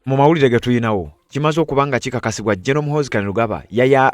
mu mawulire ge tuyinawo kimaze okubanga kikakasibwa General Muhoozi Kainerugaba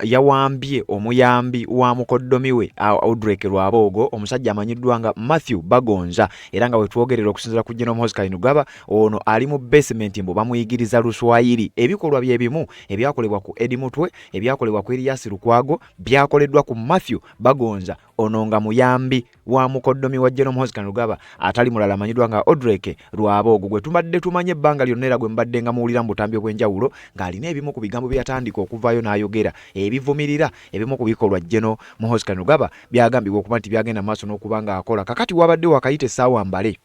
yawambye omuyambi wa mukoddomi we Audrey Lwaboogo omusajja amanyiddwa nga Matthew Bagonza era nga wetwogerera okusinziira ku General Muhoozi Kainerugaba ono ali mu basement mbo bamuyigiriza Luswayiri ebikolwa bye bimu ebyakolebwa ku Eddie Mutwe ebyakolebwa ku Erias Lukwago byakoleddwa ku Matthew Bagonza ono nga muyambi wa mukoddomi wa General Muhoozi Kainerugaba atali mulala amanyiddwa nga Audrey Lwaboogo gwe tubadde tumanye ebbanga lyonna era gwe mbadde nga muwulira mu butambi obw'enjawulo ng'alina ebimu ku bigambo byatandika okuvaayo n'ayogera ebivumirira ebimu ku bikolwa General Muhoozi Kainerugaba byagambibwa okuba nti byagenda maaso n'okuba nga akola kakati wabadde wakayita essaawa mbale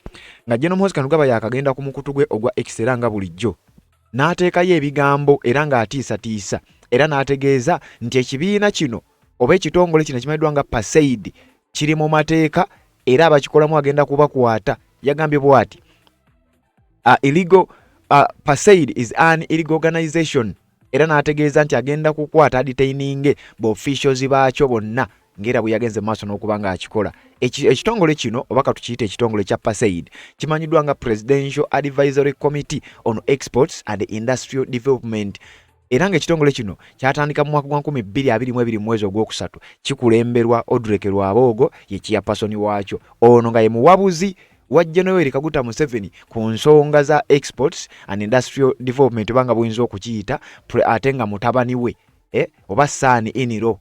nga General Muhoozi Kainerugaba yakagenda ku mukutu gwe ogwa X era nga bulijjo n'ateekayo ebigambo era ng'atiisatiisa era n'ategeeza nti ekibiina kino oba ekitongole kino kimanyiddwa nga PASAID kiri mu mateeka era abakikolamu agenda kubakwata yagambye bw'ati illegal PASAID is an illegal organization era n'ategeeza nti agenda kukwata detaining officials baakyo bonna ngera bwe yagenze maaso n'okuba nga akikola ekitongole kino oba katukiyita ekitongole kya PASAID kimanyiddwa nga Presidential Advisory Committee on Exports and Industrial Development era ng'ekitongole kino kyatandika mu mwaka gwa 2022 mwezi ogwokusatu kikulemberwa Audrey Lwaboogo ye chairperson waakyo ono nga ye muwabuzi wa General Kaguta Museveni ku nsonga za exports and industrial development banga buyinza okukiyita ate nga mutabani we oba Sani Iniro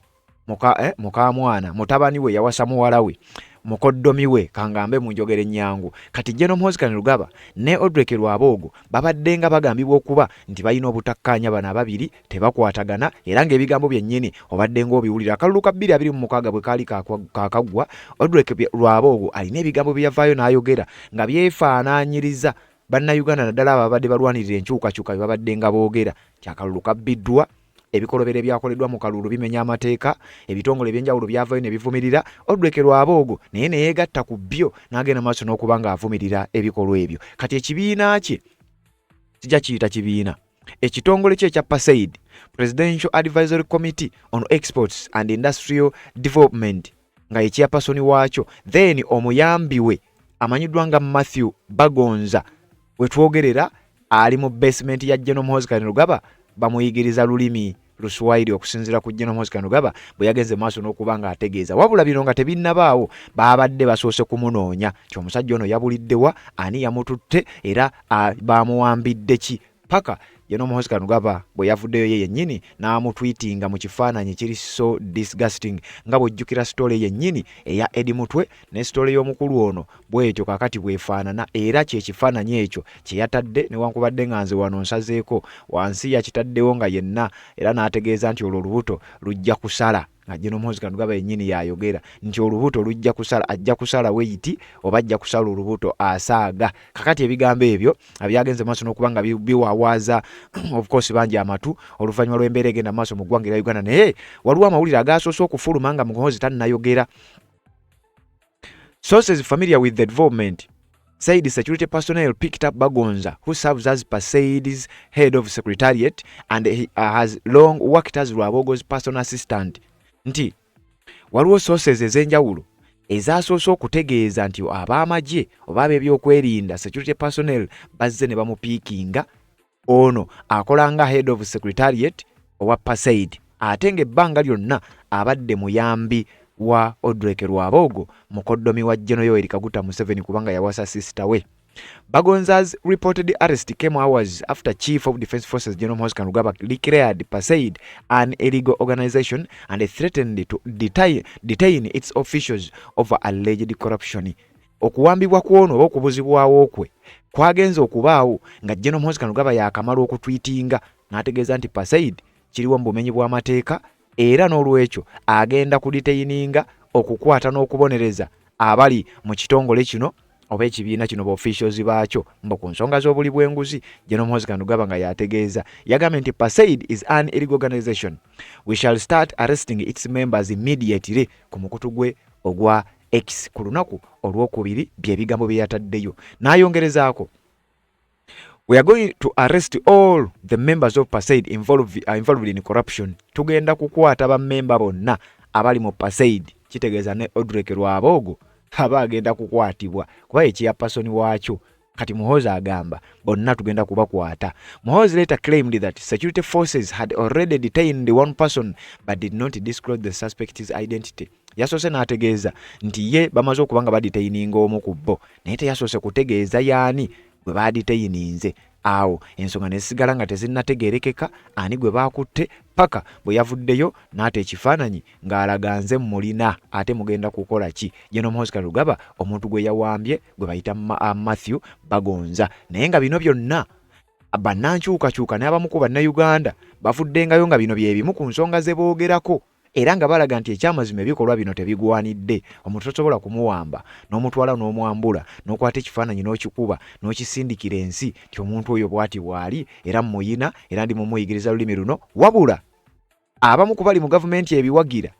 muka mwana mutabani we yawasa muwala we mukoddomi we kangambe mu njogere ennyangu kati General Muhoozi Kainerugaba ne Audrey Lwaboogo babadde nga bagambibwa okuba nti balina obutakkaanya bana ababiri tebakwatagana era ng'ebigambo byennyini obadde ng'obiwulira akalulu ka 2026 bwe kaali kakagwa Audrey Lwaboogo alina ebigambo bye yavaayo n'ayogera nga byefaanaanyiriza bannayuganda naddala ababadde balwanirira enkyukakyuka bye babadde nga boogera kyakalulu kabbiddwa ebikolobere byakoleddwa mu kalulu bimenya amateeka ebitongole ebyenjawulo byavaayo ne bivumirira Audrey Lwaboogo naye ne yeegatta ku byo n'agenda maaso n'okuba nga avumirira ebikolwa ebyo kati ekibiina kye kijja kiyita kibiina ekitongole kye ekya PASAID Presidential Advisory Committee on Exports and Industrial Development nga ye chairperson waakyo then omuyambi we amanyiddwa nga Matthew Bagonza wetwogerera ali mu basement ya General Muhoozi Kainerugaba bamuyigiriza lulimi Luswayiri okusinziira ku General Muhoozi Kainerugaba bwe yagenze maaso n'okuba nga ategeeza wabula bino nga tebinnabaawo babadde basoose kumunoonya ky'omusajja ono yabuliddewa ani yamututte era bamuwambidde ki paka General Muhoozi Kainerugaba bwe yavuddeyo ye yennyini n'amutwitinga mu kifaananyi kiri so disgusting nga bw'ojjukira story yennyini eya Eddie Mutwe ne story y'omukulu ono bw'etyo kakati bwefaanana era kyekifaananyi ekyo kye yatadde newankubadde nga nze wano nsazeeko wansi yakitaddewo nga yenna era n'ategeeza nti olwo olubuto lujja kusala nga General Muhoozi Kainerugaba yennyini yayogera nti olubuto lujja kusala ajja kusala weiti oba ajja kusala olubuto asaaga kakati ebigambo ebyo abyagenze maaso n'okuba nga biwawaaza of course bangi amatu oluvannyuma lw'embeera egenda maaso mu ggwanga erya Uganda naye waliwo amawulire agasoose okufuluma nga Muhoozi tannayogera. Sources familiar with the development said security personnel picked up Bagonza, who serves as PASAID's head of secretariat and he has long worked as Lwaboogo's personal assistant. Nti waliwo sources ez'enjawulo ezasoose okutegeeza nti ab'amagye oba ab'ebyokwerinda security personnel bazze ne bamupiikinga ono akola nga head of secretariat owa PASAID ate ng'ebbanga lyonna abadde muyambi wa Audrey Lwaboogo mukoddomi wa General Yoweri Kaguta Museveni kubanga yawasa sister we. Bagonza's reported arrest came hours after Chief of Defence Forces General Muhoozi Kainerugaba declared PASAID an illegal organization and threatened to detain its officials over alleged corruption. Okuwambibwa kw'ono oba okubuzibwawo kwe kwagenze okubaawo nga General Muhoozi Kainerugaba yakamala okutwitinga n'ategeeza nti PASAID kiriwo mu bumenyi bw'amateeka era n'olwekyo agenda kudetaininga okukwata n'okubonereza abali mu kitongole kino oba ekibiina kino officials baakyo mbo ku nsonga z'obuli bw'enguzi. General Muhoozi Kainerugaba nga yategeeza yagambye nti PASAID is an illegal organization. We shall start arresting its members immediately ku mukutu gwe ogwa X ku lunaku olwokubiri by'ebigambo bye yataddeyo n'ayongerezaako we are going to arrest all the members of PASAID involved in corruption. Tugenda kukwata bammemba bonna abali mu PASAID kitegeeza ne Audrey Lwaboogo aba agenda kukwatibwa kuba ekiyappasoni waakyo kati Muhoozi agamba bonna tugenda kubakwata. Muhoozi later claimed that security forces had already detained one person but did not disclose the suspect's identity. Yasoose n'ategeeza nti ye bamaze okubanga badetaininga omu ku bo, naye teyasoose kutegeeza yaani gwe badetaininze. Awo ensonga nesigala nga tezinnategeerekeka ani gwe bakutte paka bwe yavuddeyo n'ate ekifaananyi ng'alaga nze mulina ate mugenda kukola ki. General Muhoozi Kainerugaba omuntu gwe yawambye gwe bayita Matthew Bagonza. Naye nga bino byonna bannankyukakyuka n'abamu ku bannayuganda bavuddengayo nga bino bye bimu ku nsonga ze boogerako, era nga balaga nti ekyamazima ebikolwa bino tebigwanidde. Omuntu tosobola kumuwamba n'omutwala n'omwambula n'okwata ekifaananyi n'okikuba n'okisindikira ensi nti omuntu oyo bw'ati bw'ali era muyina era ndi mumuyigiriza lulimi luno. Wabula abamu ku bali mu gavumenti ebiwagira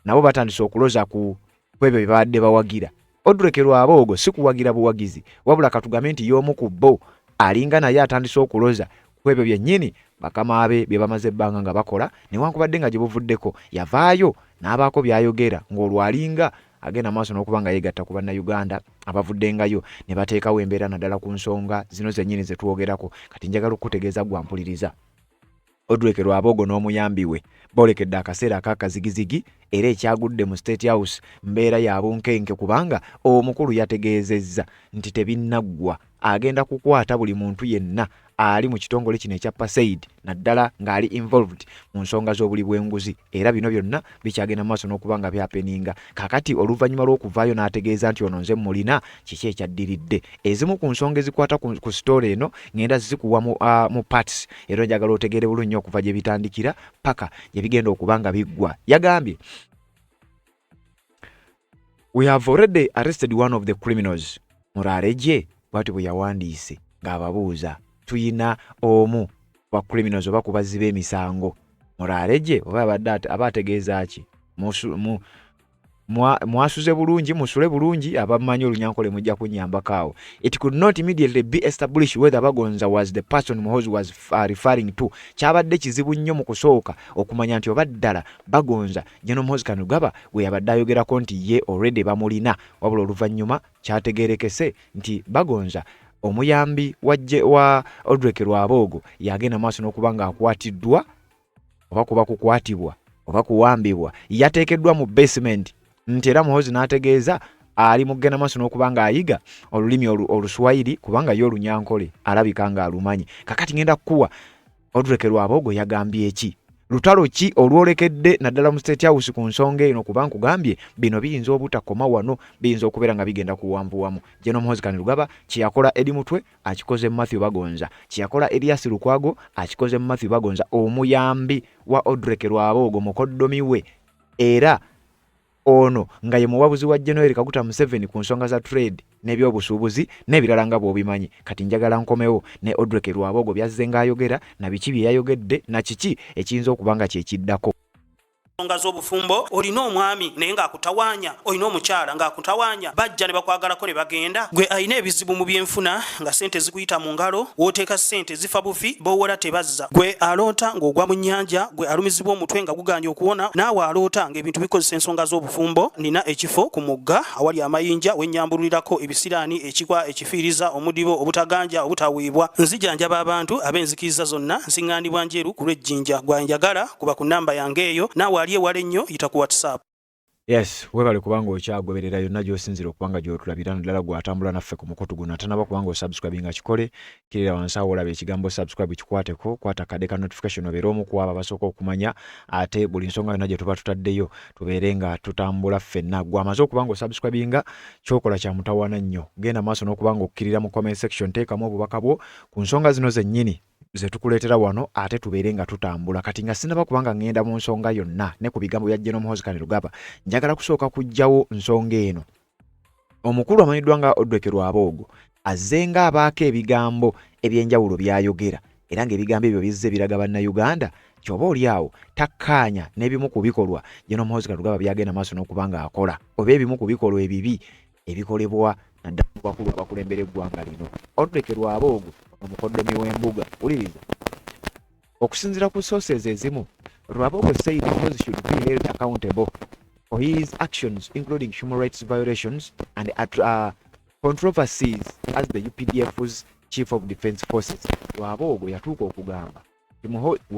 nabo batandise okuloza ku ebyo bye babadde bawagira. Odreke Lwaboogo si kuwagira buwagizi, wabula katugambe nti y'omu ku bo alinga naye atandise okuloza ku ebyo byennyini bakama abe bye bamaze ebbanga nga bakola, newankubadde nga gye buvuddeko yavaayo n'abaako byayogera ng'olwalinga agenda maaso n'okuba nga yeegatta ku bannayuganda abavuddengayo ne bateekawo embeera naddala ku nsonga zino zennyini ze twogerako. Kati njagala okukutegeeza gwampuliriza. Odreke Lwaboogo n'omuyambi we boolekedde akaseera ak'akazigizigi era ekyagudde mu State House mbeera ya bunkenke kubanga omukulu yategeezezza nti tebinnaggwa, agenda kukwata buli muntu yenna ali mu kitongole kino ekya Pasaid naddala ng'ali involved mu nsonga z'obuli bw'enguzi, era bino byonna bikyagenda maaso n'okuba nga byapeninga. Kakati oluvannyuma lw'okuvaayo n'ategeeza nti ono nze mulina kiki ekyaddiridde. Ezimu ku nsonga ezikwata ku story eno ngenda zikuwa mu parts, era njagala otegeere bulungi okuva gye bitandikira paka gye bigenda okuba nga biggwa. Yagambye, "We have already arrested one of the criminals." Muraaleje bwati bwe yawandiise ng'ababuuza tuyina omu wa criminals oba ku bazzi b'emisango. Muraaleje oba abadde abategeeza ki? Mwasuze bulungi, musule bulungi, abamanyi olunyankole mujja kunnyambako awo. It could not immediately be established whether Bagonza was the person Muhoozi was referring to. Kyabadde kizibu nnyo mu kusooka okumanya nti oba ddala Bagonza General Muhoozi Kainerugaba we yabadde ayogerako nti ye already bamulina, wabula oluvannyuma kyategeerekese nti Bagonza omuyambi wa Odreke Lwaboogo yagenda maaso n'okuba nga akwatiddwa oba kuba kukwatibwa oba kuwambibwa, yateekeddwa mu basement. Nti era Muhoozi n'ategeeza ali mugenda maaso n'okuba nga ayiga olulimi Oluswayiri kubanga ye olunyankole alabika nga alumanyi. Kakati ngenda kukuwa Odreke Lwaboogo yagambye eki, lutalo ki olwolekedde naddala mu State House ku nsonga eno, kuba nkugambye bino biyinza obutakoma wano, biyinza okubeera nga bigenda kuwanvuwamu. General Muhoozi Kainerugaba kyeyakola eri mutwe akikoze Matthew Bagonza, kyeyakola Elias Lukwago akikoze Matthew Bagonza, omuyambi wa Odreke Lwaboogo mukoddomi we, era ono nga ye muwabuzi wa General Kaguta Museveni ku nsonga za trade n'ebyobusuubuzi n'ebirala nga bw'obimanyi. Kati njagala nkomewo ne Odreke Lwaboogo byazze ng'ayogera na biki bye yayogedde na kiki ekiyinza okuba nga kyekiddako. Nsonga z'obufumbo olina omwami naye ng'akutawaanya, olina omukyala ng'akutawaanya, bajja ne bakwagalako ne bagenda. Gwe alina ebizibu mu byenfuna nga ssente zikuyita mu ngalo, wooteeka ssente zifa bufi, b'owola tebazza. Gwe aloota ng'ogwa mu nnyanja, gwe alumizibwa omutwe nga guganye okuwona, naawe aloota ng'ebintu bikozesa ensonga z'obufumbo. Nina ekifo ku mugga awali amayinja wennyambululirako ebisiraani, ekikwa, ekifiiriza, omudibo, obutaganja, obutaweebwa. Nzijanjaba abantu ab'enzikiriza zonna, nsiŋŋaanibwa njeru ku lw'ejjinja. Gwanjagala kuba ku nnamba yange eyo, naawe wale nnyo yita ku WhatsApp. Yes, webale kubanga okyagoberera yonna gy'osinzira okubanga gy'otulabira naddala gw'atambula naffe ku mukutu guno. Atanaba kubanga osubscribe nga kikole, kirira wansi awo olaba ekigambo subscribe kikwateko, kwata kade ka notification obeere omu ku abo abasooka okumanya, ate buli nsonga yonna gye tuba tutaddeyo tubeere nga tutambula ffenna. Gw'amaze okubanga osubscribinga kyokola kya mutawaana nnyo. Genda maaso n'okubanga okkirira mu comment section, teekamu obubaka bwo ku nsonga zino zennyini ze tukuleetera wano, ate tubeere nga tutambula. Kati nga sinaba kubanga ngenda mu nsonga yonna ne ku bigambo bya General Muhoozi Kainerugaba, njagala kusooka kuggyawo nsonga eno. Omukulu amanyiddwa nga Odreke Lwaboogo azze nga abaako ebigambo eby'enjawulo by'ayogera, era ng'ebigambo ebyo bizze biraga bannayuganda ky'oba oli awo takkaanya n'ebimu ku bikolwa General Muhoozi Kainerugaba byagenda maaso n'okuba nga akola, oba ebimu ku bikolwa ebibi ebikolebwa naddala mu bakulu abakulembera eggwanga lino. Odreke Lwaboogo omukoddomi w'embuga, wuliriza, okusinziira ku sources ezimu, Lwaboogo said Muhoozi should be held accountable for his actions including human rights violations and controversies as the UPDF's Chief of Defence Forces. Lwabogo yatuuka okugamba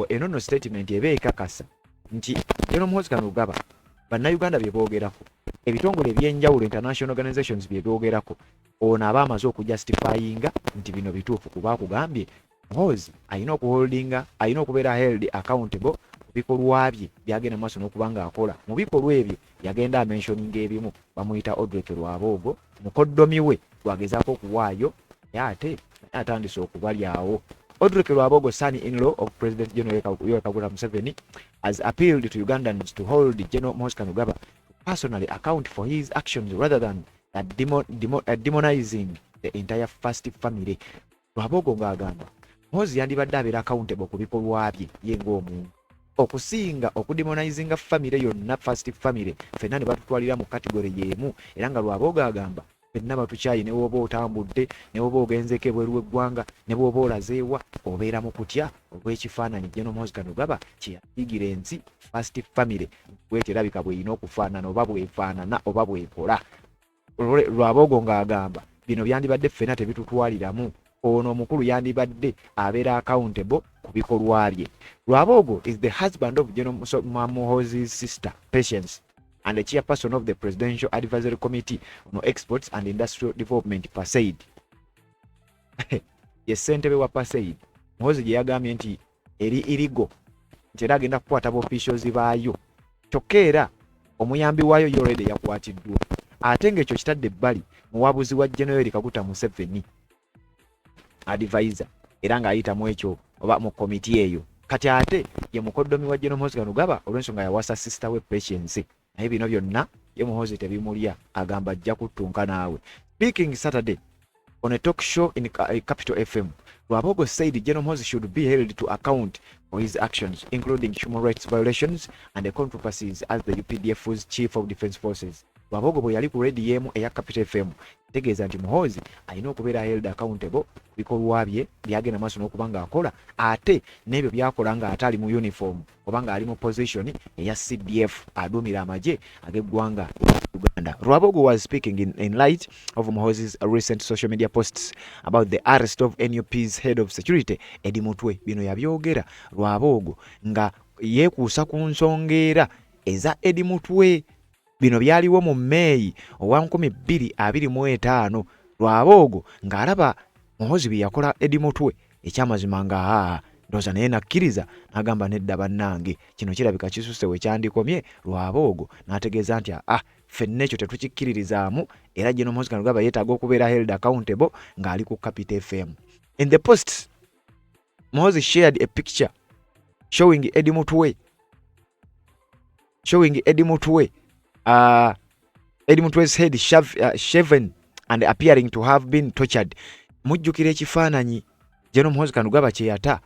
enono statement eba ekakasa nti General Muhoozi Kainerugaba bannayuganda bye boogerako, ebitongole ebyenjawulo international organizations bye boogerako, ono aba amaze okujustifyinga nti bino bituufu kuba akugambye Muhoozi alina okubeera held accountable ku bikolwa bye byagenda maaso n'okubanga akola. Mu bikolwa ebyo yagenda amentioning ebimu, bamuyita Odrek Lwabogo, mukoddomi we gwagezaako okuwaayo ate atandise okubalyawo. Odrek Lwabogo, son-in-law of President General Yoweri Kaguta Museveni, has appealed to Ugandans to hold General Muhoozi Kainerugaba to personally account for his actions rather than demonizing the entire First family. Lwabogo ng'agamba Muhoozi yandibadde abeera accountable ku bikolwa bye ye ng'omuntu, okusinga okudemonizinga family yonna First family ffenna ne batutwalira mu category y'emu. Era nga Lwabogo agamba ffenna batukyayi, ne bw'oba otambudde, ne bw'oba ogenzeko ebweru w'eggwanga, ne bw'oba olazeewa, obeera mu kutya olw'ekifaananyi General Muhoozi Kainerugaba kye yayigira ensi First family bweterabika bweyina okufaanana oba bwefaanana oba bwekola. Lwabogo ng'agamba bino byandibadde ffenna tebitutwaliramu, ono omukulu yandibadde abeera accountable ku bikolwa bye. Lwabogo is the husband of General Muhoozi's sister, Patience, and the chairperson of the Presidential Advisory Committee on Exports and Industrial Development, PASAID. Ye ssentebe wa PASAID Muhoozi gye yagambye nti eri irigo nti era agenda kukwata officials baayo, kyokka era omuyambi waayo already yakwatiddwa. Ate ng'ekyo kitadde ebbali, muwabuzi wa General Kaguta Museveni advisor, era ng'ayitamu ekyo oba mu komiti eyo. Kati ate ye mukoddomi wa General Muhoozi Kainerugaba olw'ensonga yawasa sister we Patience. Naye bino byonna ye Muhoozi tebimulya, agamba ajja kuttunka naawe. Speaking Saturday on a talk show in Capital FM, Lwabogo said General Muhoozi should be held to account for his actions, including human rights violations and the controversies as the UPDF's Chief of Defence Forces. Lwabogo bwe yali ku radio emu eya Capital FM tegeeza nti Muhoozi alina okubeera held accountable ku bikolwa bye byagenda maaso n'okuba ng'akola, ate n'ebyo by'akola ng'ate ali mu uniform oba ng'ali mu position eya CDF aduumira amagye ag'eggwanga Uganda. Lwabogo was speaking in light of Muhoozi's recent social media posts about the arrest of NUP's head of security Eddie Mutwe. Bino yabyogera Lwabogo nga yeekuusa ku nsonga eza Eddie Mutwe. Bino byaliwo mu May owa 2025. Lwabogo ng'alaba Muhoozi bye yakola Eddie Mutwe ekyamazima nga ndowooza naye nakkiriza n'agamba nedda bannange kino kirabika kisusse we kyandikomye. Lwabogo n'ategeeza nti ffenna ekyo tetukikkiririzaamu, era General Muhoozi Kainerugaba yeetaaga okubeera held accountable ng'ali ku Capital FM. In the post, Muhoozi shared a picture showing Eddie Mutwe. Eddie Mutwe's head shaven and appearing to have been tortured. Mujjukira ekifaananyi General Muhoozi Kainerugaba kye yata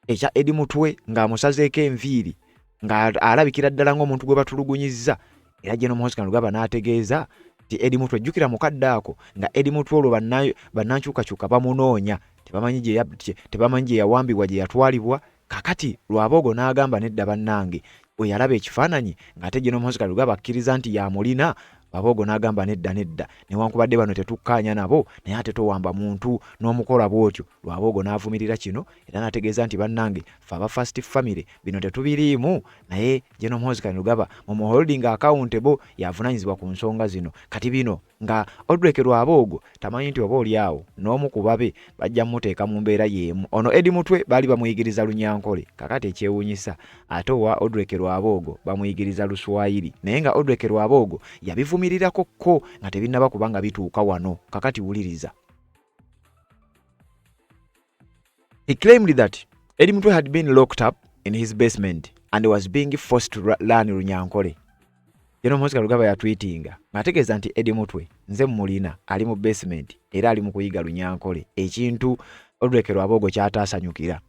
ekya Eddie Mutwe ng'amusazeeko enviiri ng'alabikira ddala ng'omuntu gwe batulugunyizza. Era General Muhoozi Kainerugaba n'ategeeza nti Eddie Mutwe, jjukira mukadde ako nga Eddie Mutwe olwo bannankyukakyuka bamunoonya, tebamanyi gye yawambibwa, gye yatwalibwa. Kakati Lwabogo n'agamba nedda bannange, bwe yalaba ekifaananyi ng'ate General Muhoozi Kainerugaba akkiriza nti yamulina, Lwabogo n'agamba nedda newankubadde bano tetukkaanya nabo, naye ate towamba muntu n'omukola bw'otyo. Lwabogo n'avumirira kino era n'ategeeza nti bannange ffe aba First family bino tetubiriimu, naye General Muhoozi Kainerugaba mu holding accountable yavunaanyizibwa ku nsonga zino. Kati bino nga Odrek Lwabogo tamanyi nti oba oli awo n'omu ku babe bajja mmuteeka mu mbeera y'emu. Ono Eddie Mutwe baali bamuyigiriza Lunyankole, kakati ekyewuunyisa ate owa Odrek Lwabogo bamuyigiriza Luswayiri, naye nga Odrek Lwabogo yabivumirirako ko nga tebinnaba kubanga bituuka wano. Kakati wuliriza. He claimed that Eddie Mutwe had been locked up in his basement and was being forced to learn Lunyankole. General Muhoozi Kainerugaba yatweetinga ng'ategeeza nti Eddie Mutwe nze mulina ali mu basement era ali mu kuyiga Lunyankole, ekintu Odrek Lwabogo kyataasanyukira.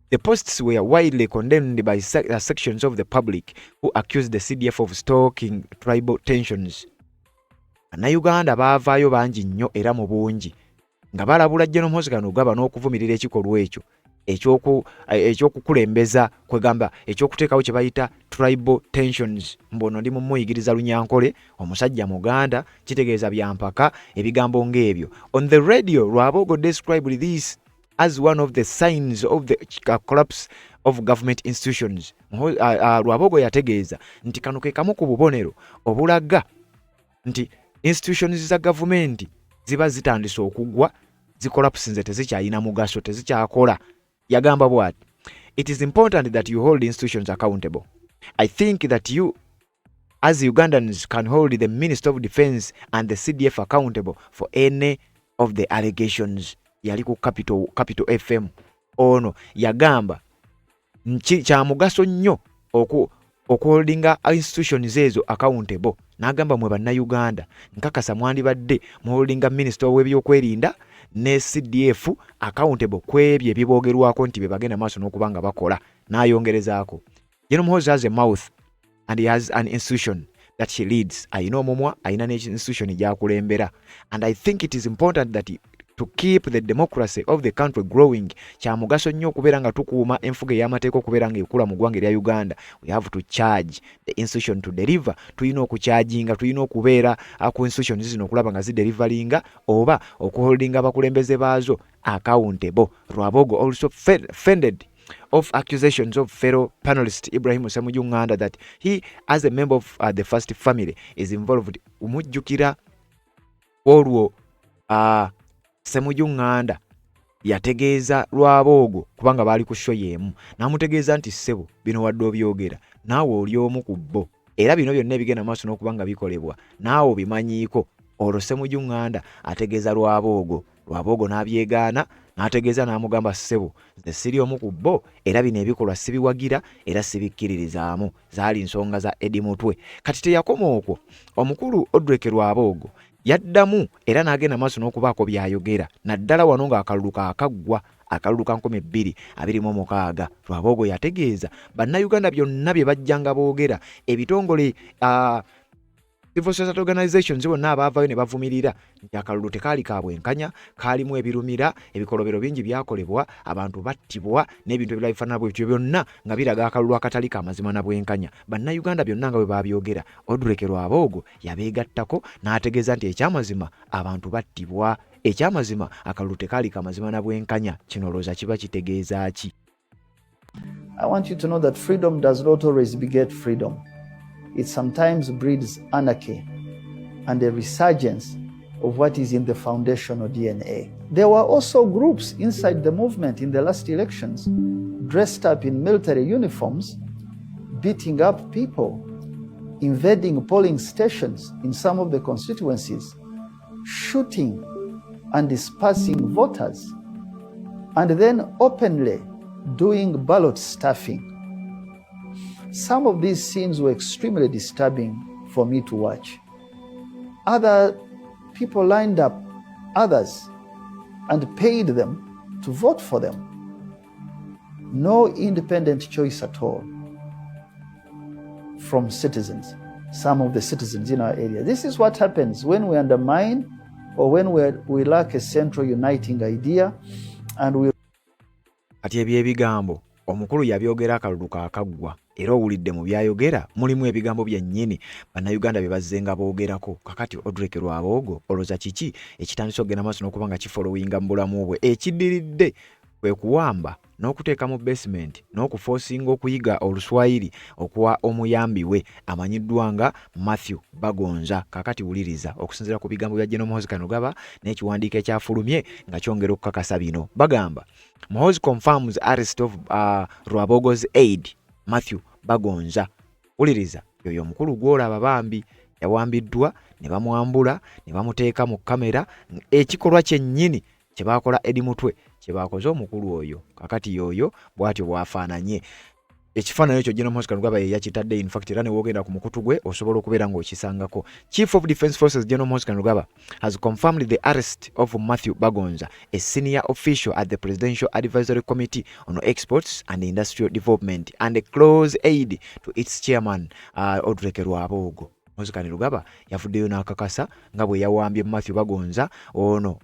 The posts were widely condemned by sections of the public who accused the CDF of stoking tribal tensions. Bannayuganda baavaayo bangi nnyo era mu bungi nga balabula General Muhoozi Kainerugaba n'okuvumirira ekikolwa ekyo ekyokukulembeza kwegamba ekyokuteekawo kye bayita tribal tensions. Mbono ndi mumuyigiriza Lunyankole, omusajja Muganda, kitegeeza byampaka, ebigambo ng'ebyo. On the radio, Lwabogo described this as one of the signs of the collapse of government institutions. Lwabogo yategeeza nti kano ke kamu ku bubonero obulaga nti institutions za government ziba zitandise okugwa, zikolapsinze, tezikyalina mugaso, tezikyakola. Yagamba bwati, it is important that you hold institutions accountable. I think that you as Ugandans can hold the Minister of Defense and the CDF accountable for any of the allegations. Yali ku Capital FM ono yagamba kya mugaso nnyo okuholdinga institutions ezo accountable. N'agamba mwe bannayuganda nkakasa mwandibadde muholdinga Minister w'ebyokwerinda ne CDF accountable kwebyo ebiboogerwako nti bebagenda maaso n'okubanga bakola. N'ayongerezaako, General Muhoozi has a mouth and he has an institution that she leads. Ayina omumwa, ayina n'institution gy'akulembera. And I think it is important that to keep the democracy of the country growing, kya mugaso nnyo okubeera nga tukuuma enfuga ey'amateeka okubeera nga ekula mu ggwanga erya Uganda. We have to charge the institution to deliver. Tulina okucharginga, tulina okubeera ku institutions zino okulaba nga zideliveringa oba okuholdinga abakulembeze baazo accountable. Lwabogo also fended of accusations of fellow panelist Ibrahim Ssemujju Nganda that he, as a member of the first family, is involved. Umujjukira olwo Ssemujju Nganda yategeeza Lwabogo kubanga baali ku show yemu, n'amutegeeza nti ssebo bino wadde obyogera naawe oli omu ku bo, era bino byonna ebigenda maaso n'okubanga bikolebwa naawe bimanyiiko. Olwo Ssemujju Nganda ategeeza Lwabogo n'abyegaana, n'ategeeza n'amugamba ssebo nze siri omu ku bo, era bino ebikolwa sibiwagira era sibikkiririzaamu, zaali nsonga za Eddie Mutwe. Kati teyakoma okwo, omukulu Odrek Lwabogo yaddamu era n'agenda maaso n'okubaako by'ayogera, naddala wano ng'akalulu kaakaggwa, akalulu ka 2026. Lwabogo yategeeza bannayuganda byonna bye bajjanga boogera, ebitongole civil society organizations bonna abaavaayo ne bavumirira nti akalulu tekaali ka bwenkanya, kaalimu ebirumira, ebikolobero bingi byakolebwa, abantu battibwa n'ebintu ebirala bifaanana bw'ebyo byonna nga biraga akalulu akatali ka mazima na bwenkanya. Bannayuganda byonna nga bwe baabyogera, Odrek Lwabogo yabeegattako n'ategeeza nti ekyamazima abantu battibwa, ekyamazima akalulu tekaali ka mazima na bwenkanya. Kino olowooza kiba kitegeeza ki? I want you to know that freedom does not always beget freedom. It sometimes breeds anarchy and a resurgence of what is in the foundational DNA. There were also groups inside the movement in the last elections, dressed up in military uniforms, beating up people, invading polling stations in some of the constituencies, shooting and dispersing voters, and then openly doing ballot stuffing. Some of these scenes were extremely disturbing for me to watch. Other people lined up others and paid them to vote for them. No independent choice at all from citizens, some of the citizens in our area. This is what happens when we undermine or when we lack a central uniting idea and we... Kati ebyebigambo omukulu yabyogera akalulu kaakaggwa, era owulidde mu byayogera mulimu ebigambo byennyini bannayuganda bye bazzenga boogerako. Kakati Odrek Lwabogo olowooza kiki ekitandise okugenda maaso n'okuba nga kifolowinga mu bulamu bwe? Ekiddiridde kwe kuwamba n'okuteeka mu basement n'okufoosinga okuyiga Oluswayiri okuwa omuyambi we amanyiddwa nga Matthew Bagonza. Kakati wuliriza okusinziira ku bigambo bya General Muhoozi Kainerugaba n'ekiwandiiko ekyafulumye nga kyongera okukakasa bino. Bagamba Muhoozi confirms arrest of Lwabogo's aide Matthew Bagonza. Wuliriza, yoyo omukulu gw'olaba bambi yawambiddwa ne bamwambula ne bamuteeka mu kamera. Ekikolwa kyennyini kye baakola Eddie Mutwe kye baakoze omukulu oyo. Kakati yoyo bw'atyo bw'afaananye. Ekifaananyi ekyo General Muhoozi Kainerugaba ye yakitadde, in fact era ne woogenda ku mukutu gwe osobola okubeera ng'okisangako. Chief of Defence Forces General Muhoozi Kainerugaba has confirmed the arrest of Matthew Bagonza, a senior official at the Presidential Advisory Committee on Exports and Industrial Development and a close aide to its chairman Odrek Lwabogo. Muhoozi Kainerugaba yavuddeyo n'akakasa nga bwe yawambye Matthew Bagonza ono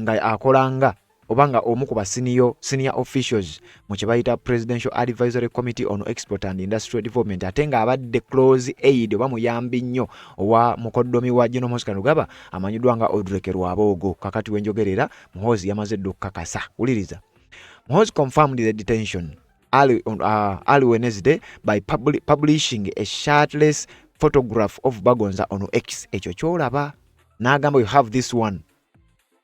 nga akolanga obanga omu ku ba senior officials mu kye bayita Presidential Advisory Committee on Export and Industrial Development ate nga abadde close aid oba muyambi nnyo owa mukoddomi wa General Muhoozi Kainerugaba amanyiddwa nga Audrey Lwabogo. Kakati wenjogerera Muhoozi yamaze dde okukakasa. Wuliriza. Muhoozi confirmed the detention early Wednesday by publishing a shirtless photograph of Bagonza on X. Ekyo kyolaba n'agamba you have this one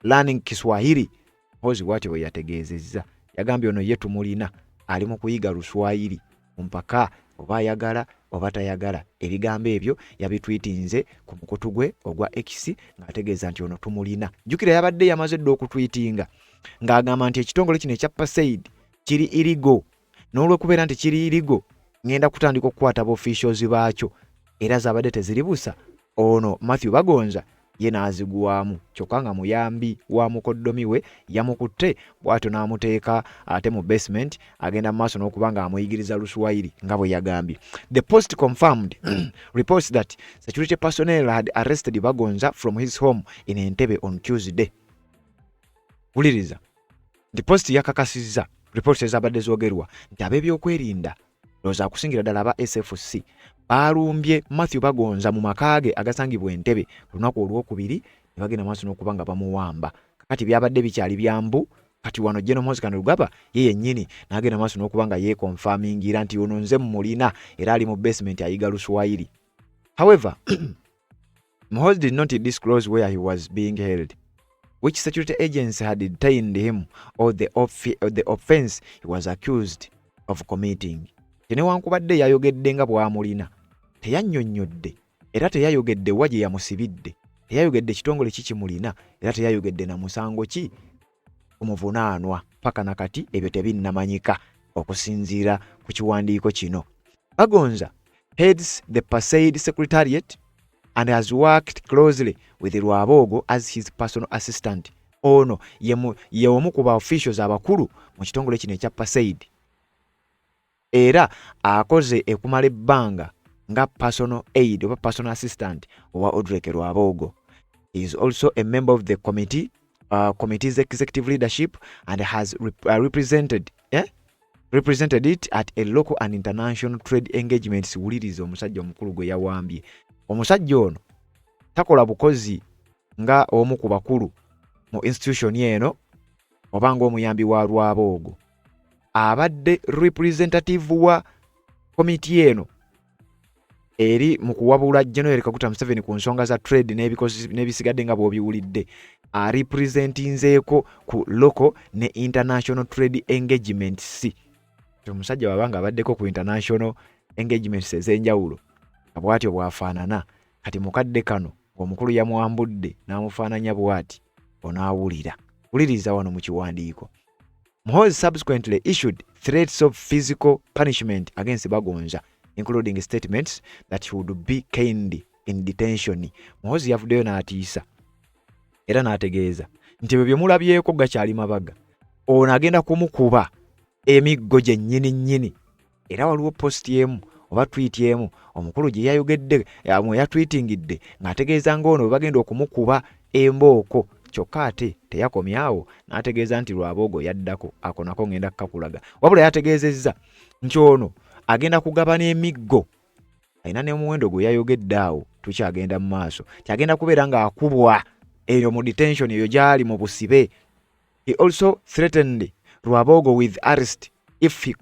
learning Kiswahili. Muhoozi bw'atyo bwe yategeezezza. Yagambye ono ye tumulina ali mu kuyiga Luswayiri mpaka oba ayagala oba tayagala. Ebigambo ebyo yabitwitinze ku mukutu gwe ogwa X ng'ategeeza nti ono tumulina. Jjukira yabadde yamaze dde okutwitinga ng'agamba nti ekitongole kino ekya PASAID kiri irigo, n'olwekubeera nti kiri irigo ngenda kutandika okukwata officials baakyo era zabadde teziribusa. Ono Matthew Bagonza ye n'azigwamu kyokka nga muyambi wa mukoddomi we yamukutte bw'atyo n'amuteeka ate mu basement agenda mu maaso n'okuba nga amuyigiriza Luswayiri nga bwe yagambye. The Post confirmed reports that security personnel had arrested Bagonza from his home in Entebbe on Tuesday. Wuliriza. The Post yakakasizza reports ezabadde zoogerwa nti ab'ebyokwerinda looza akusingira ddala aba SFC balumbye Matthew Bagonza mu makaage agasangibwa Entebbe lunaku olwokubiri ne bagenda maaso n'okuba nga bamuwamba. Kakati byabadde bikyali byambu kati wano General Muhoozi Kainerugaba ye yennyini n'agenda maaso n'okuba nga yeekonfamingira nti ono nze mulina era ali mu basement ayiga Luswayiri. However, Muhoozi did not disclose where he was being held, which security agency had detained him, or the offense he was accused of committing. Newankubadde yayogedde nga bw'amulina teyannyonnyodde era teyayogedde wa gye yamusibidde, teyayogedde kitongole ki kimulina era teyayogedde na musango ki omuvunaanwa. Paka nakati ebyo tebinnamanyika okusinziira ku kiwandiiko kino. Bagonza heads the PASAID Secretariat and has worked closely with Lwabogo as his personal assistant. Ono ye omu ku ba officials abakulu mu kitongole kino ekya PASAID era akoze ekumala ebbanga nga personal aid oba personal assistant owa Audrey Lwabogo. He is also a member of the committee's executive leadership and has represented it at a local and international trade engagements. Wuliriza omusajja omukulu gwe yawambye. Omusajja ono takola bukozi nga omu ku bakulu mu institution eno oba ng'omuyambi wa Lwabogo. Abadde representative wa committee eno eri mu kuwabula General Kaguta Museveni ku nsonga za trade n'ebisigadde nga bw'obiwulidde. Representinzeeko ku local ne international trade engagements. Omusajja wabanga abaddeko ku international engagements ez'enjawulo bw'atyo bw'afaanana. Kati mukadde kano omukulu yamuwambudde n'amufaananya bw'ati onaawulira. Wuliriza wano mu kiwandiiko. Muhoozi subsequently issued threats of physical punishment against Bagonza, including statements that he would be caned in detention. Muhoozi yavuddeyo n'atiisa era n'ategeeza nti bwe mulabyeeko gakyali mabaga ono agenda kumukuba emiggo gye nnyini. Era waliwo post yemu oba tweet yemu omukulu gye yayogedde yatweetingidde ng'ategeeza ng'ono bwe bagenda okumukuba embooko. Kyokka ate teyakomyawo n'ategeeza nti Lwabogo yaddako ako nako ngenda kukakulaga. Wabula yategeezezza nti ono agenda kugabana emiggo. Alina n'omuwendo gwe yayogedde awo tukyagenda mu maaso. Kyagenda kubeera ng'akubwa eyo mu detention eyo gyali mu busibe. He also threatened Lwabogo with arrest if he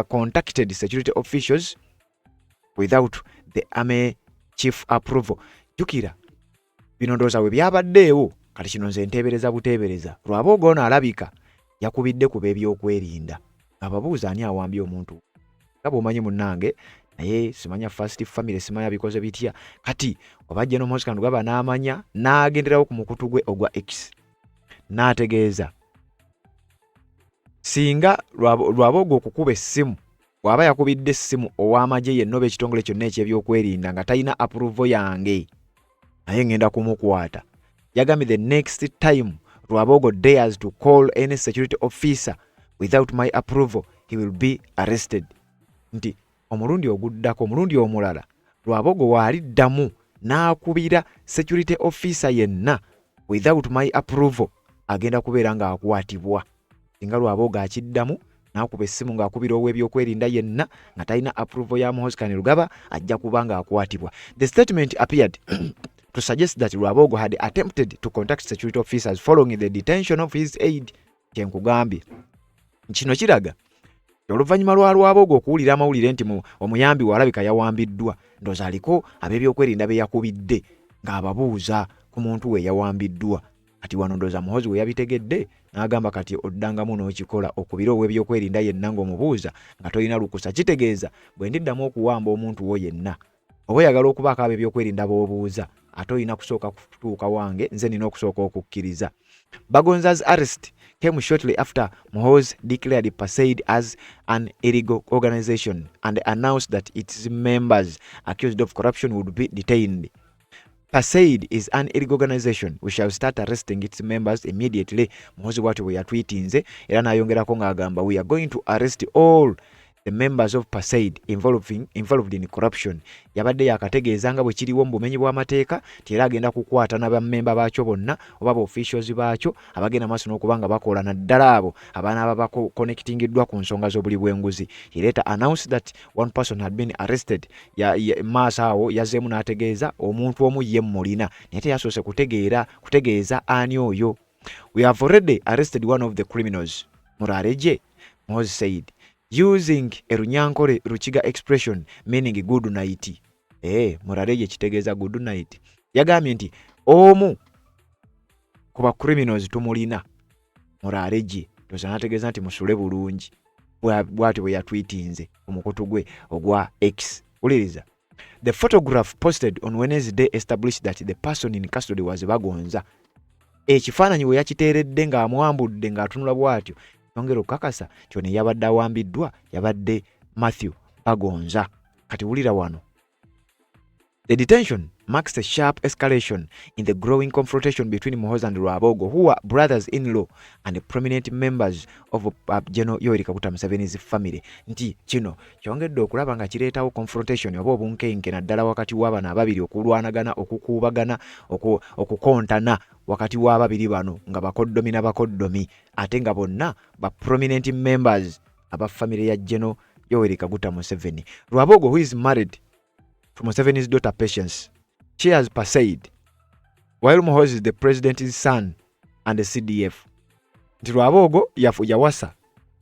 contacted security officials without the army chief approval. Jukira bino ndowooza bwe byabaddeewo kati kino nze nteebereza buteebereza. Lwabogo ono alabika yakubidde ku b'ebyokwerinda. Ababuuza ani awambye omuntu nga bw'omanyi munnange naye simanya first family simanya bikoze bitya. Kati oba General Muhoozi Kainerugaba n'amanya n'agenderawo ku mukutu gwe ogwa X n'ategeeza singa Lwabogo okukuba essimu bw'aba yakubidde essimu ow'amagye yenna oba ekitongole kyonna eky'ebyokwerinda nga talina approval yange naye ngenda kumukwata. Yagambye the next time Lwabogo dares to call any security officer without my approval he will be arrested. Nti omulundi oguddako omulundi omulala Lwabogo waaliddamu n'akubira security officer yenna without my approval agenda kubeera nga akwatibwa singa Lwabogo akiddamu n'akuba essimu ng'akubira ow'ebyokwerinda yenna nga talina approval ya Muhoozi Kainerugaba ajja kuba nga akwatibwa. The statement appeared to suggest that Lwabogo had attempted to contact security officers following the detention of his aide. Kyenkugambye kino kiraga oluvannyuma lwa Lwabogo okuwulira amawulire nti omuyambi walabika yawambiddwa, ndowooza aliko ab'ebyokwerinda be yakubidde ng'ababuuza ku muntu we yawambiddwa. Kati wano ndowooza Muhoozi we yabitegedde n'agamba kati oddangamu n'okikola okubira ow'ebyokwerinda yenna ng'omubuuza nga tolina lukusa. Kitegeeza bwe ndiddamu okuwamba omuntu wo yenna oba oyagala okubaako ab'ebyokwerinda b'obuuza ate olina kusooka kutuuka wange nze nina okusooka okukkiriza. Bagonza's arrest came shortly after Muhoozi declared Pasaid as an illegal organization and announced that its members accused of corruption would be detained. Pasaid is an illegal organization. We shall start arresting its members immediately. Muhoozi bw'atyo bwe yatwitinze era n'ayongerako ng'agamba we are going to arrest all the members of Pasaid involved in corruption. Yabadde yakategeeza nga bwe kiriwo mu bumenyi bw'amateeka ti era agenda kukwata n'abammemba baakyo bonna oba officials baakyo abagenda maaso n'okuba nga bakola naddala abo abaana connectingiddwa ku nsonga z'obuli bw'enguzi. He later announced that one person had been arrested. Maaso awo yazzeemu n'ategeeza omuntu omu ye mulina naye teyasoose kutegeeza ani oyo. We have already arrested one of the criminals. Murareje, Muhoozi said, using a Runyankore Ruchiga expression meaning good night. Murareje kitegeeza good night. Yagambye nti omu kuba criminals tumulina Murareje toza nategeeza nti musule bulungi bw'atyo bwe yatwitinze omukutu gwe ogwa X. Uliriza. The photograph posted on Wednesday established that the person in custody was Bagonza. Ekifaananyi we yakiteeredde ng'amwambudde ng'atunula bw'atyo yongera okukakasa kyone yabadde awambiddwa yabadde Matthew Bagonza. Kati wulira wano. The detention marks a sharp escalation in the growing confrontation between Muhoozi and Lwabogo, who are brothers-in-law and prominent members of General Yoweri Kaguta Museveni's family. Nti kino kyongedde okulaba nga kireetawo confrontation oba obunkenke naddala wakati w'abana ababiri okulwanagana okukuubagana okukontana wakati w'ababiri bano nga bakoddomi n'abakoddomi ate nga bonna ba prominent members aba family ya General Yoweri Kaguta Museveni. Lwabogo, who is married to Museveni's daughter Patience, shares Pasaid, while Muhoozi is the president's son and the CDF. Nti Lwabogo yawasa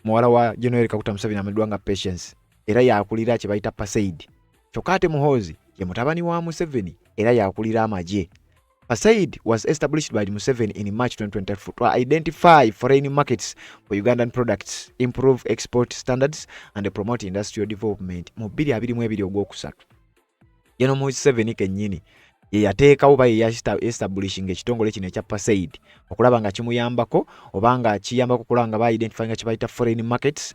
muwala wa General Kaguta Museveni ameddwa nga Patience era yakulira kye bayita Pasaid. Kyokka ate Muhoozi ye mutabani wa Museveni era yakulira amagye. Pasaid was established by Museveni in March 2024 to identify foreign markets for Ugandan products, improve export standards and promote industrial development. Mu 2022 ogwokusatu General Museveni kennyini ye yateekawo ba ye establishing ekitongole kino ekya Pasaid okulaba nga kimuyambako oba nga kiyambako okulaba nga ba identifying kye bayita foreign markets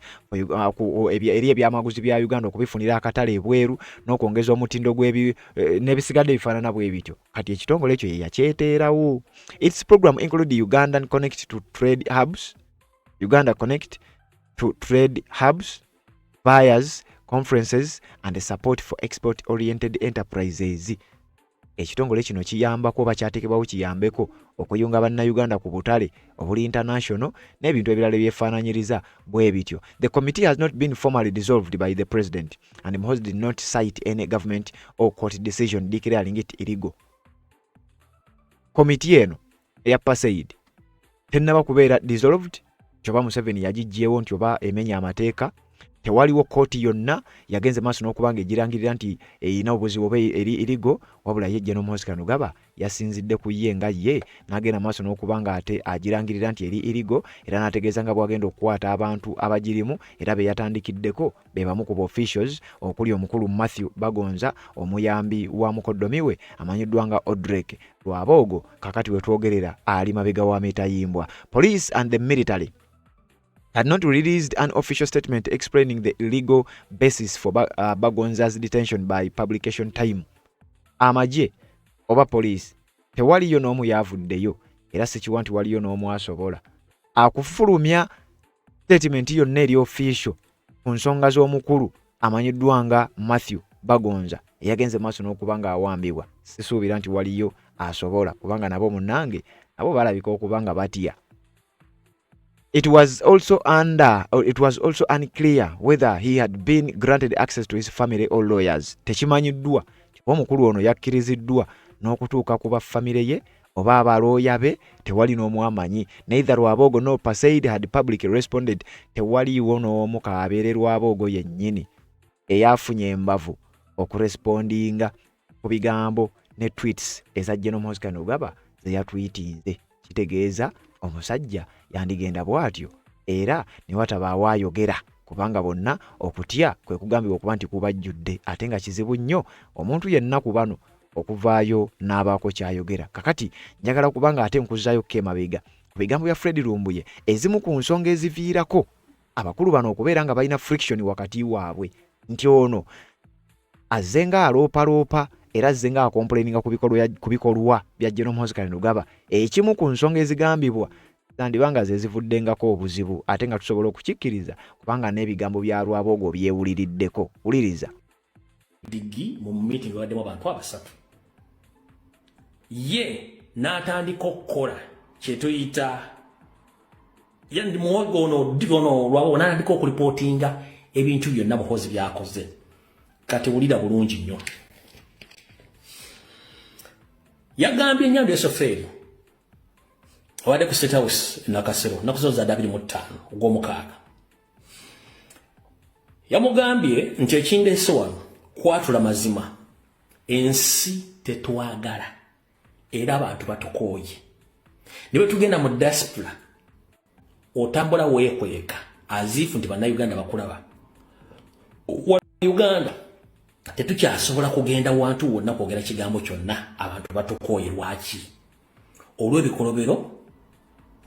eri ebyamaguzi bya Uganda okubifunira akatale ebweru n'okwongeza omutindo n'ebisigadde bifaanana bwe bityo. Kati ekitongole ekyo ye yakyeteerawo. Its program include Uganda Connect to Trade Hubs, buyers, conferences and support for export-oriented enterprises. Ekitongole kino kiyambako oba kyateekebwawo kiyambeko okuyunga bannayuganda ku butale obuli international n'ebintu ebirala ebyefaananyiriza bwe bityo. The committee has not been formally dissolved by the president and Muhoozi did not cite any government or court decision declaring it illegal. Committee eno eya Pasaid tennaba kubeera dissolved kyoba Museveni yagiggyewo nti oba emenya amateeka. Tewaliwo kooti yonna yagenze maaso n'okuba nga egirangirira nti erina obuzibu oba irigo wabula ye General Muhoozi Kainerugaba yasinzidde ku ye nga ye n'agenda maaso n'okuba nga ate agirangirira nti eri irigo era n'ategeeza nga bw'agenda okukwata abantu abagirimu era be yatandikiddeko be bamu ku officials okuli omukulu Matthew Bagonza omuyambi wa mukoddomi we amanyiddwa nga Odrek Lwabogo kakati we twogerera ali mabega wa Metayimbwa. Police and the military had not released an official statement explaining the illegal basis for Bagonza's detention by publication time. Amagye oba police tewaliyo n'omu yavuddeyo era sikiwa nti waliyo n'omu asobola akufulumya statement yonna eri official ku nsonga z'omukulu amanyiddwa nga Matthew Bagonza eyagenze maaso n'okuba nga awambibwa. Sisuubira nti waliyo asobola kubanga nabo munnange nabo balabika okuba nga batya It was also unclear whether he had been granted access to his family or lawyers. Tekimanyiddwa omukulu ono yakkiriziddwa n'okutuuka ku baffamire ye oba abalooya be tewali n'omu amanyi. Neither Rwabogo nor Pasaid had publicly responded. Tewaliiwo n'omu kaabeere Rwabogo yennyini eyafunye embavu okurespondinga ku bigambo ne tweets eza General Muhoozi Kainerugaba ze yatwitinze. Kitegeeza omusajja yandigenda bw'atyo era ne watabaawo ayogera kubanga bonna okutya kwe kugambibwa okuba nti kubajjudde ate nga kizibu nnyo omuntu yenna ku bano okuvaayo n'abaako kyayogera. Kakati njagala kubanga ate nkuzaayo kemabega ku bigambo bya Fred Lumbuye ezimu ku nsonga eziviirako abakulu bano okubeera nga balina friction wakati waabwe nti ono azze nga aloopaloopa era azze nga akomplaininga ku bikolwa bya General Muhoozi Kainerugaba. Ekimu ku nsonga ezigambibwa zandibanga ze zivuddengako obuzibu ate nga tusobola okukikkiriza kubanga n'ebigambo bya Rwabogo byewuliriddeko. Wuliriza. Digi mu meeting baddemu abantu abasatu. Ye n'atandika okukola kye tuyita yandi muwogo ono digono Rwabogo n'atandika okulipotinga ebintu byonna Muhoozi byakoze. Kati wulira bulungi nnyo. Yagambye ennyanja esofeeri wadde ku State House Nakasero nakusoza 25 ogw'omukaaga. Yamugambye nti ekindeese wano kwatula mazima ensi tetwagala era abantu batukooye. Ne bwe tugenda mu diaspora otambula weekweka azifu nti bannayuganda bakulaba. Uganda tetukyasobola kugenda wantu wonna kwogera kigambo kyonna abantu batukooye. Lwaki? Olw'ebikolobero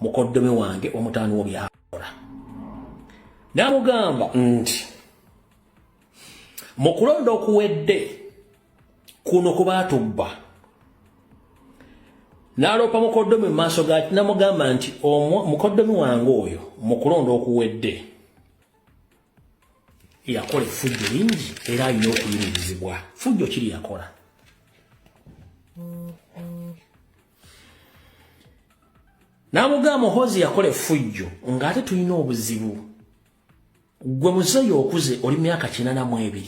mukoddomi wange omutaani wo byakola. N'amugamba nti mu kulonda okuwedde kuno kubaatubba n'aloopa mukoddomi mu maaso gaaki. N'amugamba nti mukoddomi wange oyo mu kulonda okuwedde yakola effujjo lingi era alina okuyimirizibwa. Fujjo kiri yakola. N'amugamba Muhoozi yakola effujjo ng'ate tulina obuzibu. Gwe muzeeyi okuze oli myaka 82.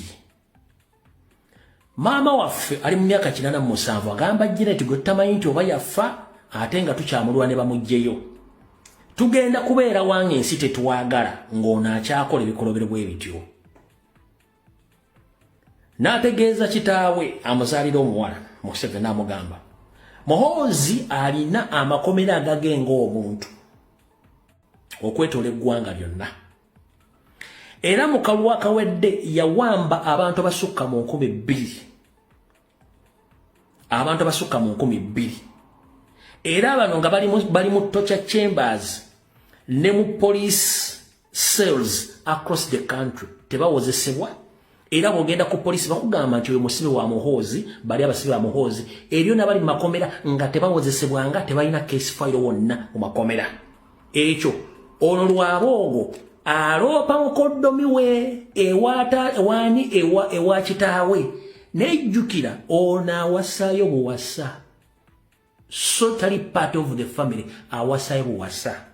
Maama waffe ali mu myaka 87 agamba Janet gwe tamanyi nti oba yafa ate nga tukyamulwa ne bamuggyeyo. Tugenda kubeera wange ensi tetwagala ng'ono akyakola ebikolobero bwe bityo. N'ategeeza kitaawe amuzaalira omuwala Museveni n'amugamba Muhoozi alina amakomera agagenga omuntu okwetoola eggwanga lyonna. Era mu kalwa akawedde yawamba abantu abasukka mu 2,000. Abantu abasukka mu 2,000. Era bano nga bali mu torture chambers ne mu police cells across the country tebawozesebwa. Era bogenda ku police bakugamba nti oyo musibe wa Muhoozi bali abasibe ba Muhoozi eriyo nabali makomera nga tebawozesebwanga tebalina case file wonna mu makomera. Ekyo ono Rwabogo aloopa mukoddomi we ewa kitaawe nejjukira ono awasaayo buwasa. So tali part of the family awasaayo buwasa.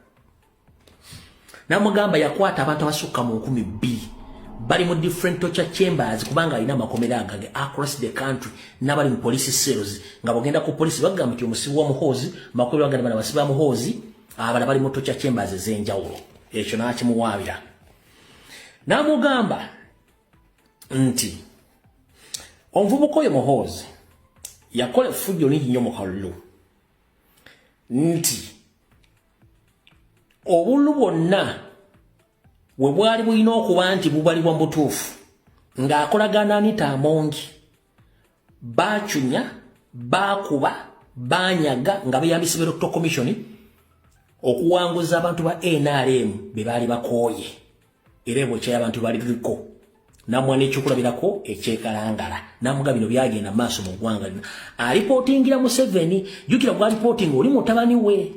N'amugamba yakwata abantu abasukka mu 2,000 bali mu different torture chambers kubanga alina amakomera agage across the country n'abali mu police cells nga bogenda ku police bagamba nti omusibu wa Muhoozi makomera baganda bana basiba Muhoozi abala bali mu torture chambers ez'enjawulo. Ekyo n'akimuwaabira. N'amugamba nti omuvubuka oyo Muhoozi yakola effujjo lingi nnyo mu kalulu nti obululu bwonna we bwali bulina okuba nti bubalibwa mu butuufu ng'akolagana Anita Amongi baacunya baakuba baanyaga nga beeyambisa Electoral Commission okuwanguza abantu ba NRM be baali bakooye era ebyo ky'abantu bali biko namwa n'ekyokulabirako ekyekalangala namuga bino byagenda maaso mu ggwanga lino alipootingira Museveni jjukira gwa alipootinga oli mutabani we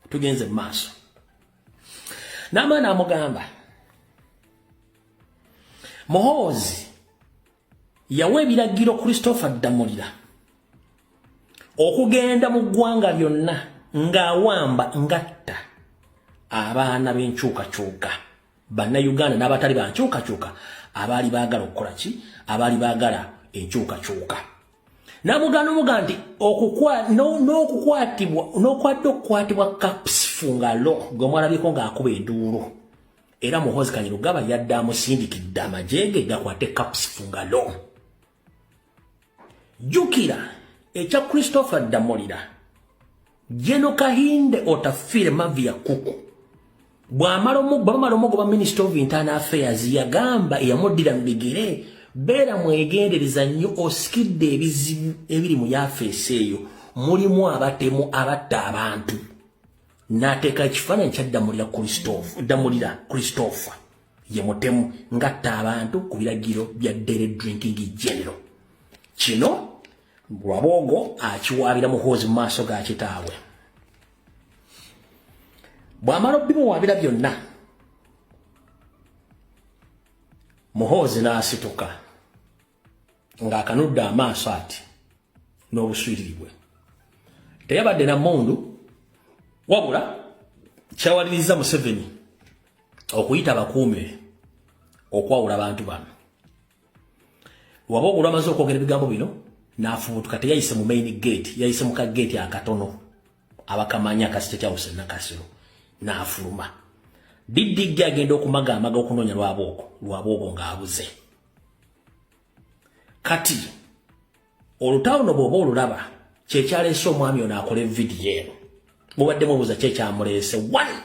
tugenze maaso n'amaana amugamba Muhoozi yawa ebiragiro Christopher Damulira okugenda mu ggwanga lyonna ng'awamba ngatta abaana b'enkyukakyuka bannayuganda n'abatali bankyukakyuka abaali baagala okukola ki abaali baagala enkyukakyuka namuganda nti n'okukwatibwa kapsifungalo gwe mwalabyeko ng'akuba enduulu era Muhoozi Kainerugaba yadde amusindikidde amajege gakwate kapsifungalo. Jukira ekya Christopher Damulira Jeno Kahinde otafire mavi ya kuku bwamala omugoba Minister of Internal Affairs yagamba eyamudira mbigire beera mwegendereza nnyo osikidde ebizibu ebiri mu yafeesi eyo mulimu abatemu abatta abantu n'ateeka ekifaananyi kya Damulira Christopher ye mutemu ngatta abantu ku biragiro bya Dere Drinking General. Kino Lwabogo akiwaabira Muhoozi mu maaso ga kitaawe. Bw'amala bimuwaabira byonna Muhoozi n'asituka ng'akanudde amaaso ati n'obuswiriri bwe. Teyabadde na mmundu wabula kyawaliriza Museveni okuyita abakuumi okwawula abantu bano. Lwabogo lwamaze okwogera ebigambo bino n'afubutuka teyayise mu main gate yayise mu ka gate akatono abakamanya ka State House Nakasero n'afuluma. Diddiggi agenda amaga okunoonya Lwabogo ng'abuze. Kati olutawuno bw'oba olulaba kyekyaleese omwami ono akola evidiyo eno mubadde mubuuza kyekyamuleese wani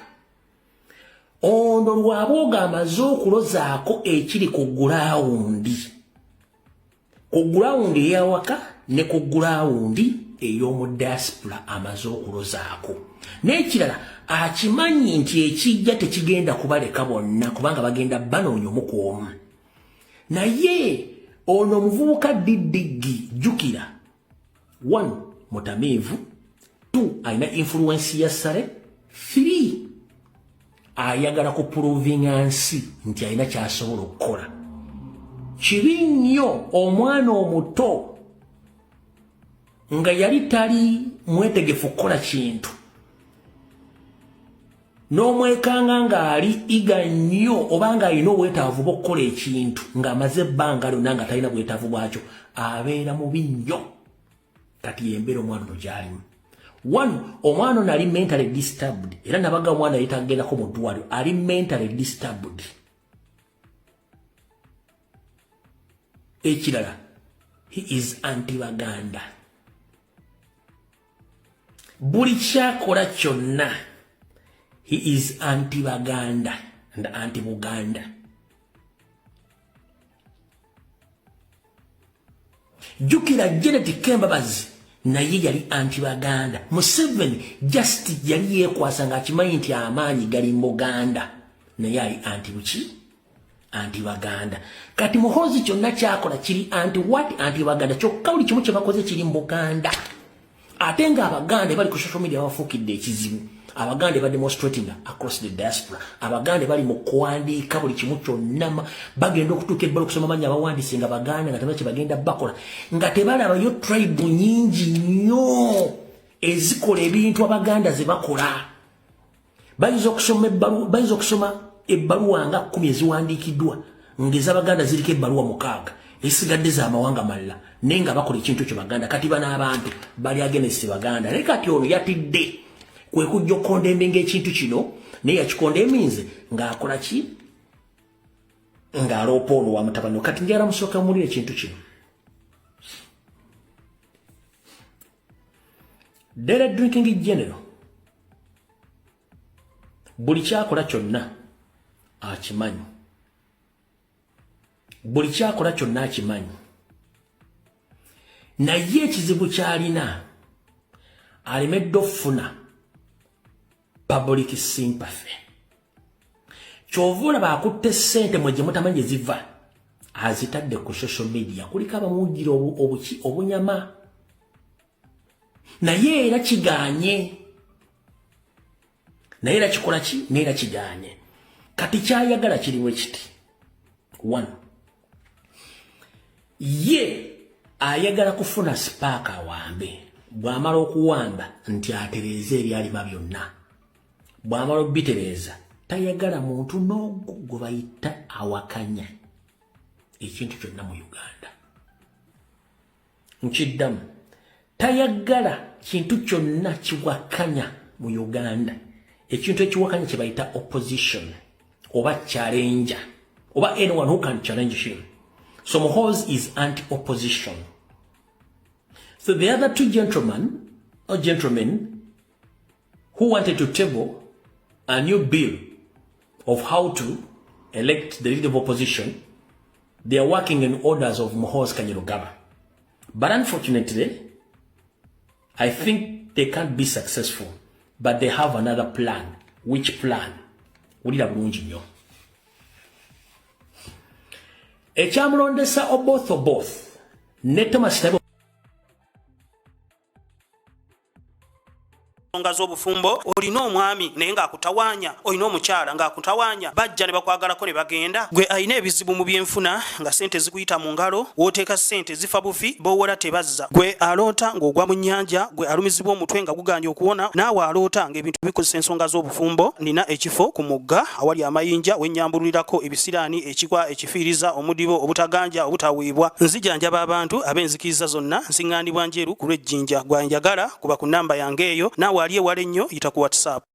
ono Lwabogo amaze okulozaako ekiri ku gulawundi ey'awaka ne ku gulawundi ey'omu diaspora amaze okulozaako. N'ekirala akimanyi nti ekijja tekigenda kubaleka bonna kubanga bagenda banoonya omu ku omu. Naye ono omuvubuka Diddiggi jukira 1 mutamiivu 2 alina influence ya ssale 3 ayagala kupuruvinga nsi nti alina kyasobola okukola. Kibi nnyo omwana omuto nga yali tali mwetegefu kukola kintu n'omwekanga ng'ali iga nnyo oba ng'alina obwetaavu bw'okukola ekintu ng'amaze ebbanga lyonna nga talina bwetaavu bwakyo abeera mubi nnyo. Kati yembeera omwana ono gy'alimu. 1 omwana ono ali mentally disturbed era nabaga omwana yetagendako mu ddwaliro ali mentally disturbed. Ekirala he is anti-Baganda. Buli kyakola kyonna he is anti-Baganda and anti-Buganda. Jukira Janet Kembabazi naye yali anti-Baganda. Museveni just yali yeekwasa ng'akimanyi nti amaanyi gali mu Buganda naye ali anti-buki anti-Baganda. Kati Muhoozi kyonna kyakola kiri anti-Baganda kyokka buli kimu kye bakoze kiri mu Buganda. Ate ng'Abaganda bali ku social media bafuukidde ekizibu. Abaganda ba demonstrating across the diaspora. Abaganda bali mu kuwandiika buli kimu kyonna bagenda okutuuka ebbala okusoma amannya abawandiise nga Baganda nga tebalina kye bagenda bakola nga tebalabayo tribe nyingi nnyo ezikola ebintu Abaganda ze bakola. Bayinza okusoma ebbaluwa nga 10 eziwandiikiddwa ng'ez'Abaganda ziriko ebbaluwa 6 esigadde z'amawanga malala naye nga bakola ekintu kyo Baganda. Kati bana abantu bali against Baganda naye kati ono yatidde kwe kujja okukondembenga ekintu kino naye yakikondembenze ng'akola ki ng'aloopa ono wa mutabani. Kati njagala musooka mulira ekintu kino. Dere Drinking General buli kyakola kyonna akimanyi. Buli kyakola kyonna akimanyi. Naye ekizibu ky'alina alemedde okufuna public sympathy. Kyova olaba akutte ssente mwe gye mutamanyi gye ziva azitadde ku social media kuliko abamuwugira obunyama. Naye era kiganye. Naye era kikola ki? Naye era kiganye. Kati kyayagala kiriwe kiti 1 ye ayagala kufuna sipaaka awambe. Bw'amala okuwamba nti atereeze ebyalima byonna bw'amala obitereeza tayagala muntu n'ogwo gwe bayita awakanya ekintu kyonna mu Uganda. Nkiddamu, tayagala kintu kyonna kiwakanya mu Uganda. Ekintu ekiwakanya kye bayita opposition oba challenger oba anyone who can challenge him. So Muhoozi is anti-opposition. So the other two gentlemen who wanted to table a new bill of how to elect the leader of opposition, they are working in orders of Muhoozi Kainerugaba. But unfortunately, I think they can't be successful. But they have another plan. Which plan? Ulira bulungi nnyo. Ekyamulondesa Oboth ne Thomas Taiwo nsonga z'obufumbo olina omwami naye ng'akutawaanya, olina omukyala ng'akutawaanya, bajja ne bakwagalako ne bagenda. Gwe alina ebizibu mu byenfuna nga sente zikuyita mu ngalo, w'oteeka sente zifa bufi b'owola tebazza. Gwe aloota ng'ogwa mu nnyanja, gwe alumizibwa omutwe nga guganja okuwona, naawe aloota ng'ebintu bikozesa ensonga z'obufumbo. Nina ekifo ku mugga awali amayinja wennyambululirako ebisiraani, ekikwa, ekifiiriza, omudibo, obutaganja, obutaweebwa. Nzijanjaba abantu ab'enzikiriza zonna, nsiŋŋaanibwa njeru ku lw'ejjinja. Gwanjagala kuba ku nnamba yange eyo, naawe ali ewala ennyo yita ku WhatsApp.